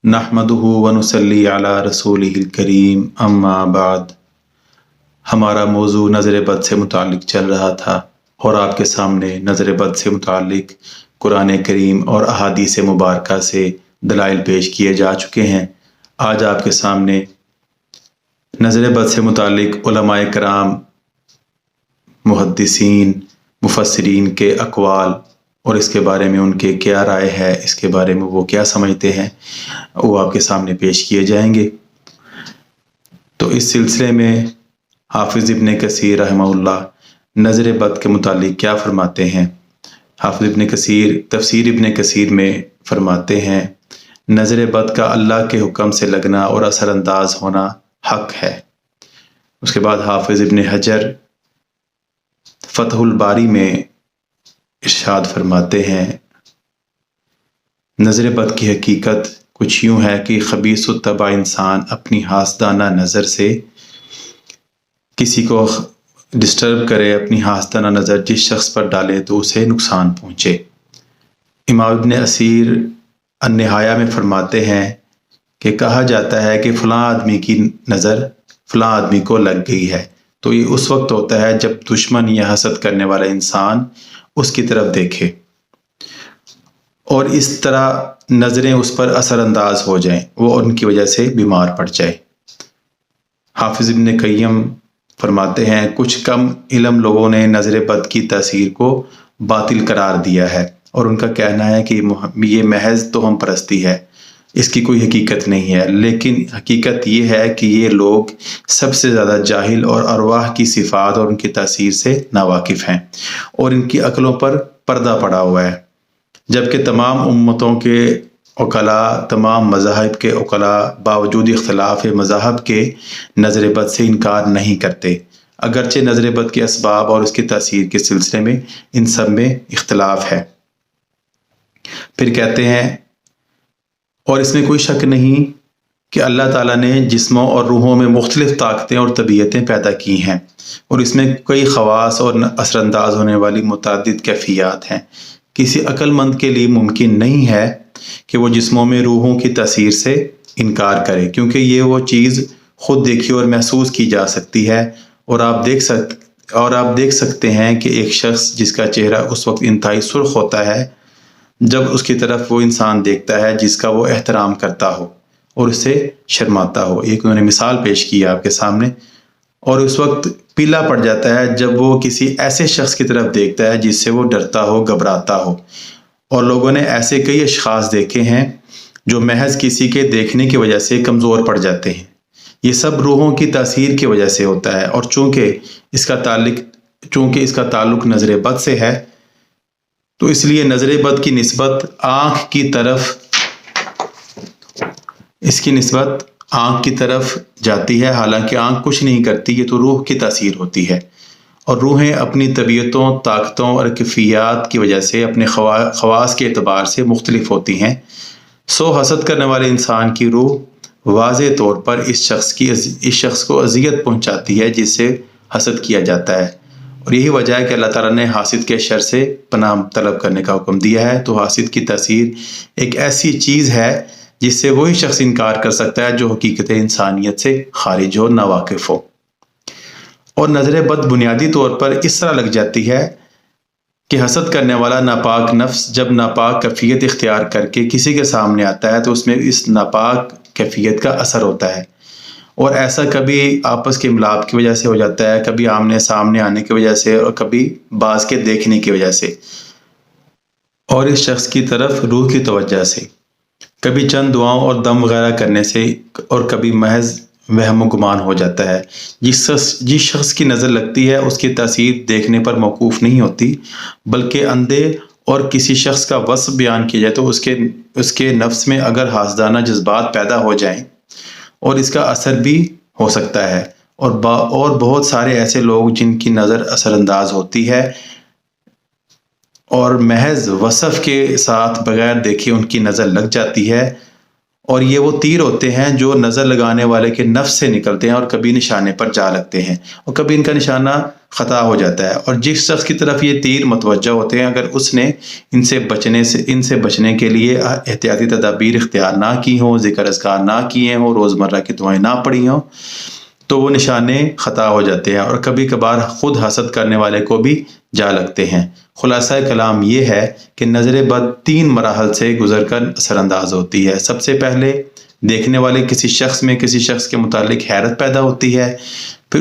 नहमदुहु व नुसल्ली अला रसूलिहिल करीम अम्मा बाद। हमारा मौजू नज़र बद से मुतालिक चल रहा था और आपके सामने नज़र बद से मुतालिक कुरान करीम और अहादीस मुबारका से दलाइल पेश किए जा चुके हैं। आज आपके सामने नज़र बद से मुतालिक उलमाए कराम, मुहद्दिसीन, मुफस्सिरीन के अक़वाल और इसके बारे में उनके क्या राय है, इसके बारे में वो क्या समझते हैं, वो आपके सामने पेश किए जाएंगे। तो इस सिलसिले में हाफिज़ इब्न कसीर रहमहुल्लाह नज़र बद के मुतालिक क्या फरमाते हैं। हाफिज़ इब्न कसीर तफसीर इब्न कसीर में फरमाते हैं, नज़र बद का अल्लाह के हुक्म से लगना और असरअंदाज होना हक है। उसके बाद हाफिज़ इब्न हजर फ़तहुल बारी में इरशाद फरमाते हैं, नज़र बद की हकीकत कुछ यूँ है कि खबीसुत तबा इंसान अपनी हासदाना नज़र से किसी को डिस्टर्ब करे, अपनी हासदाना नज़र जिस शख्स पर डाले तो उसे नुकसान पहुँचे। इमाम इब्न असीर अन्निहाया में फरमाते हैं कि कहा जाता है कि फ़लाँ आदमी की नज़र फ़लाँ आदमी को लग गई है, तो ये उस वक्त होता है जब दुश्मन या हसद करने वाला इंसान उसकी तरफ देखे और इस तरह नज़रें उस पर असरअंदाज हो जाएं, वो उनकी वजह से बीमार पड़ जाए। हाफिज़ इब्न क़य्यम फरमाते हैं, कुछ कम इल्म लोगों ने नज़र बद की तासीर को बातिल करार दिया है और उनका कहना है कि ये महज तोहम परस्ती है, इसकी कोई हकीकत नहीं है। लेकिन हकीकत ये है कि ये लोग सबसे ज़्यादा जाहिल और अरवाह की सिफ़ात और उनकी तासीर से नावाकिफ़ हैं और इनकी अक़लों पर पर्दा पड़ा हुआ है, जबकि तमाम उम्मतों के उकला, तमाम मज़ाहिब के उकला बावजूद इख्तिलाफ़ मज़ाहब के नज़र बद से इनकार नहीं करते, अगरचे नज़र बद के असबाब और उसकी तासीर के सिलसिले में इन सब में इख्तिलाफ़ है। फिर कहते हैं, और इसमें कोई शक नहीं कि अल्लाह ताला ने जिस्मों और रूहों में मुख्तलिफ़ ताकतें और तबीयतें पैदा की हैं और इसमें कई ख़वास और असरअंदाज होने वाली मुतअद्दिद कैफ़ियत हैं। किसी अक्लमंद के लिए मुमकिन नहीं है कि वो जिस्मों में रूहों की तासीर से इनकार करे, क्योंकि ये वो चीज़ ख़ुद देखी और महसूस की जा सकती है। और आप देख सकते हैं कि एक शख्स जिसका चेहरा उस वक्त इंतहाई सुर्ख होता है जब उसकी तरफ वो इंसान देखता है जिसका वो एहतराम करता हो और उससे शर्माता हो। एक उन्होंने मिसाल पेश की आपके सामने, और उस वक्त पीला पड़ जाता है जब वो किसी ऐसे शख्स की तरफ देखता है जिससे वो डरता हो, घबराता हो। और लोगों ने ऐसे कई अशख़ास देखे हैं जो महज किसी के देखने की वजह से कमज़ोर पड़ जाते हैं। ये सब रूहों की तासीर की वजह से होता है और चूँकि इसका ताल्लुक़ नज़र बद से है, तो इसलिए नज़र बद की निस्बत आँख की तरफ जाती है, हालांकि आँख कुछ नहीं करती, ये तो रूह की तासीर होती है। और रूहें अपनी तबीयतों, ताकतों और कैफियत की वजह से अपने खवास के एतबार से मुख्तलिफ होती हैं। हसद करने वाले इंसान की रूह वाज़े तौर पर इस शख्स को अजियत पहुँचाती है जिससे हसद किया जाता है, और यही वजह है कि अल्लाह ताला ने हासिद के शर से पनाह तलब करने का हुक्म दिया है। तो हासिद की तासीर एक ऐसी चीज़ है जिससे वही शख्स इनकार कर सकता है जो हकीकत इंसानियत से खारिज हो, नावाकिफ़ हो। और नज़र बद बुनियादी तौर पर इस तरह लग जाती है कि हसद करने वाला नापाक नफ्स जब नापाक कैफियत इख्तियार करके किसी के सामने आता है तो उसमें इस नापाक कैफियत का असर होता है, और ऐसा कभी आपस के मिलाप की वजह से हो जाता है, कभी आमने सामने आने की वजह से, और कभी बाज के देखने की वजह से और इस शख्स की तरफ रूह की तवज्जो से, कभी चंद दुआओं और दम वगैरह करने से, और कभी महज वहम गुमान हो जाता है। जिस शख्स की नज़र लगती है उसकी तासीर देखने पर मौकूफ़ नहीं होती, बल्कि अंधे और किसी शख्स का वस्फ़ बयान किया जाए तो उसके नफ्स में अगर हासदाना जज्बात पैदा हो जाएं और इसका असर भी हो सकता है। और बहुत सारे ऐसे लोग जिनकी नज़र असरअंदाज होती है और महज वसफ़ के साथ बगैर देखे उनकी नज़र लग जाती है, اور یہ وہ تیر ہوتے ہیں جو نظر لگانے والے کے نفس سے نکلتے ہیں اور کبھی نشانے پر جا لگتے ہیں اور کبھی ان کا نشانہ خطا ہو جاتا ہے، اور جس شخص کی طرف یہ تیر متوجہ ہوتے ہیں اگر اس نے ان سے بچنے کے لیے احتیاطی تدابیر اختیار نہ کی ہوں، ذکر اذکار نہ کیے ہوں، روزمرہ کی دعائیں نہ پڑھی ہوں، تو وہ نشانے خطا ہو جاتے ہیں اور کبھی کبھار خود حسد کرنے والے کو بھی جا لگتے ہیں۔ خلاصہ کلام یہ ہے کہ نظر بد 3 مراحل سے گزر کر اثر انداز ہوتی ہے۔ سب سے پہلے دیکھنے والے کسی شخص میں کسی شخص کے متعلق حیرت پیدا ہوتی ہے، پھر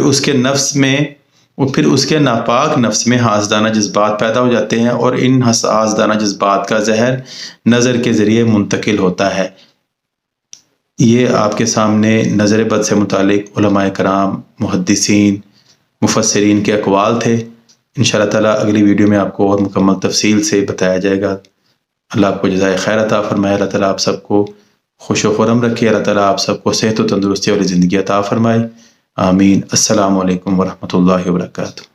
اس کے ناپاک نفس میں حاسدانہ جذبات پیدا ہو جاتے ہیں اور ان حاسدانہ جذبات کا زہر نظر کے ذریعے منتقل ہوتا ہے۔ یہ آپ کے سامنے نظر بد سے متعلق علماء کرام، محدثین، مفسرین کے اقوال تھے۔ انشاءاللہ تعالیٰ اگلی ویڈیو میں آپ کو اور مکمل تفصیل سے بتایا جائے گا۔ اللہ آپ کو جزائے خیر عطا فرمائے، اللہ تعالیٰ آپ سب کو خوش و خرم رکھے، اللہ تعالیٰ آپ سب کو صحت و تندرستی والی زندگی عطا فرمائے، آمین۔ السلام علیکم ورحمۃ اللہ وبرکاتہ۔